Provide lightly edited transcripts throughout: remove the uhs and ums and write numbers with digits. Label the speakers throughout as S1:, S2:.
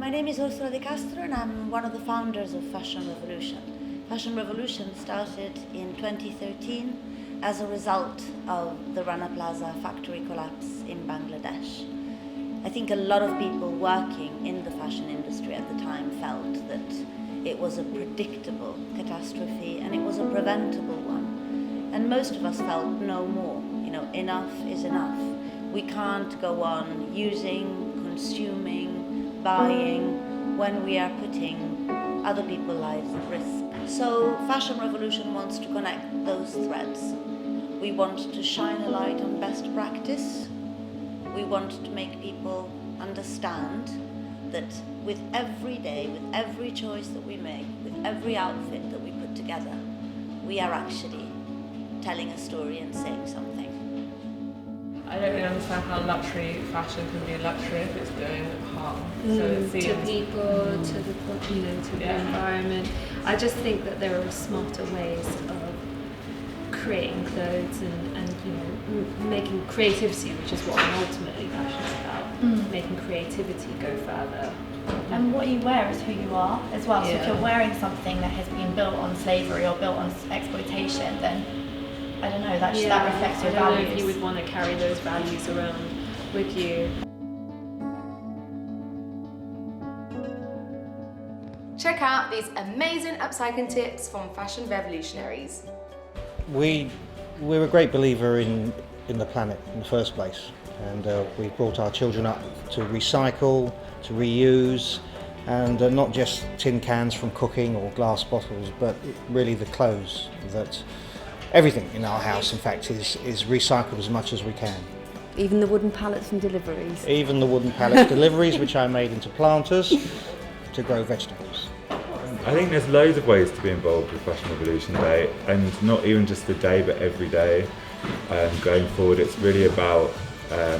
S1: My name is Ursula De Castro and I'm one of the founders of Fashion Revolution. Fashion Revolution started in 2013 as a result of the Rana Plaza factory collapse in Bangladesh. I think a lot of people working in the fashion industry at the time felt that it was a predictable catastrophe and it was a preventable one. And most of us felt no more, enough is enough. We can't go on using, consuming, buying when we are putting other people's lives at risk. So Fashion Revolution wants to connect those threads. We want to shine a light on best practice. We want to make people understand that with every day, with every choice that we make, with every outfit that we put together, we are actually telling a story and saying something.
S2: I don't really understand how luxury fashion can be a luxury if it's doing harm. So it seems
S3: to people, to the environment. I just think that there are smarter ways of creating clothes and making creativity, which is what I'm ultimately passionate about. Making creativity go further.
S4: And what you wear is who you are as well. So if you're wearing something that has been built on slavery or built on exploitation, then I don't know, that reflects your values. I don't know if you would want to carry those values around with you.
S5: Check out these amazing upcycling tips from fashion revolutionaries.
S6: We're a great believer in the planet in the first place, and we've brought our children up to recycle, to reuse, and not just tin cans from cooking or glass bottles, but really the clothes. That everything in our house, in fact, is recycled as much as we can.
S7: Even the wooden pallets and deliveries.
S6: Even the wooden pallet deliveries, which I made into planters to grow vegetables.
S8: I think there's loads of ways to be involved with Fashion Revolution Day, and not even just the day, but every day. Going forward, it's really about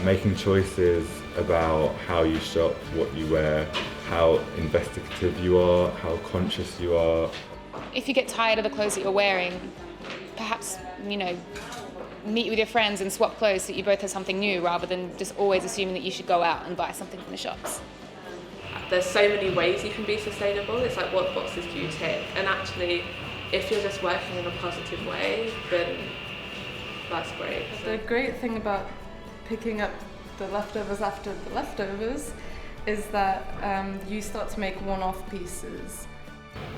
S8: making choices about how you shop, what you wear, how investigative you are, how conscious you are.
S9: If you get tired of the clothes that you're wearing, perhaps, meet with your friends and swap clothes so that you both have something new rather than just always assuming that you should go out and buy something from the shops.
S2: there's so many ways you can be sustainable. It's like, what boxes do you tick? And actually, if you're just working in a positive way, then that's great.
S10: The great thing about picking up the leftovers after the leftovers is that you start to make one-off pieces.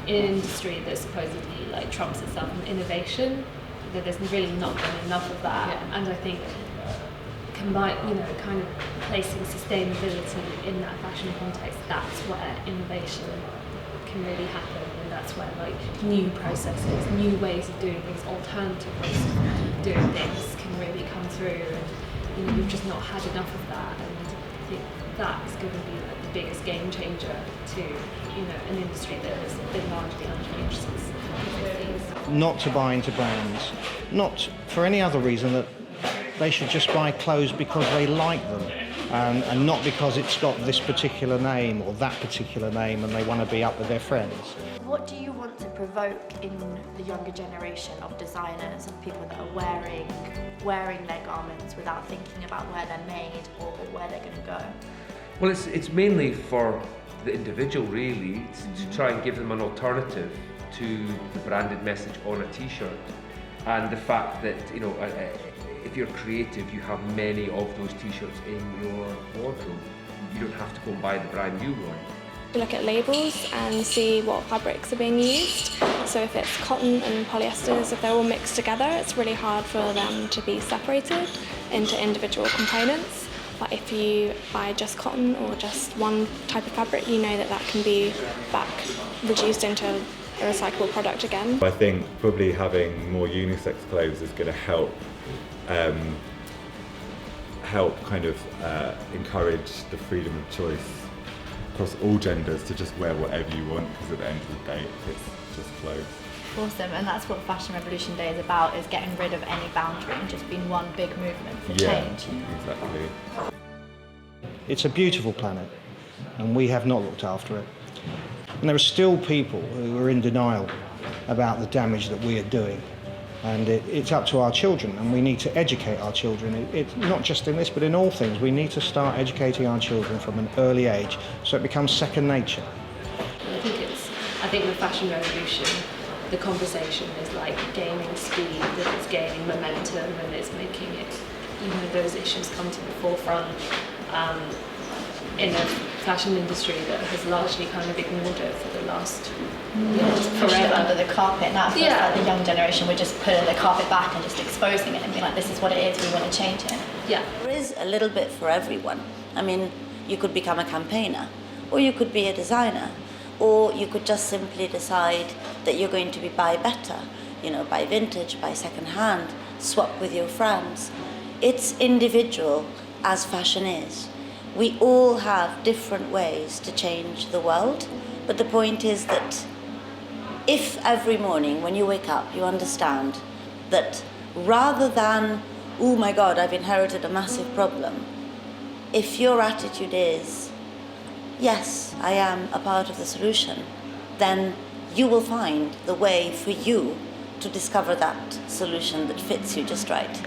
S3: In an industry that supposedly like trumps itself in innovation, that there's really not been enough of that. Yeah. And I think kind of placing sustainability in that fashion context, that's where innovation can really happen, and that's where like new processes, new ways of doing things, alternative ways of doing things can really come through. And we've just not had enough of that, and I think that is going to be like the biggest game changer to an industry that has been largely unchanged since the 50s.
S6: Not to buy into brands, not for any other reason that they should just buy clothes because they like them, and not because it's got this particular name or that particular name and they want to be up with their friends.
S4: What do you want to provoke in the younger generation of designers and people that are wearing their garments without thinking about where they're made or where they're going to go?
S11: Well, it's mainly for the individual really, to try and give them an alternative to the branded message on a t-shirt, and the fact that if you're creative, you have many of those t-shirts in your wardrobe. You don't have to go and buy the brand new one.
S12: We look at labels and see what fabrics are being used. So if it's cotton and polyesters, if they're all mixed together, it's really hard for them to be separated into individual components. But if you buy just cotton or just one type of fabric, you know that can be back reduced into a recyclable product again.
S8: I think probably having more unisex clothes is going to help encourage the freedom of choice across all genders to just wear whatever you want, because at the end of the day it's just clothes.
S4: Awesome, and that's what Fashion Revolution Day is about, is getting rid of any boundary and just being one big movement for change.
S8: Exactly.
S6: It's a beautiful planet, and we have not looked after it. And there are still people who are in denial about the damage that we are doing. And it's up to our children, and we need to educate our children. It's not just in this, but in all things. We need to start educating our children from an early age, so it becomes second nature.
S3: I think the fashion revolution, the conversation is like gaining speed, that it's gaining momentum, and it's making it, those issues come to the forefront in a fashion industry that has largely kind of ignored it for the last
S4: pushed it under the carpet. Now it feels like the young generation, we're just putting the carpet back and just exposing it and being like, this is what it is, we want to change it.
S1: Yeah. There is a little bit for everyone. I mean, you could become a campaigner, or you could be a designer, or you could just simply decide that you're going to buy better, buy vintage, buy second hand, swap with your friends. It's individual as fashion is. We all have different ways to change the world, but the point is that if every morning when you wake up you understand that rather than, oh my God, I've inherited a massive problem, if your attitude is, yes, I am a part of the solution, then you will find the way for you to discover that solution that fits you just right.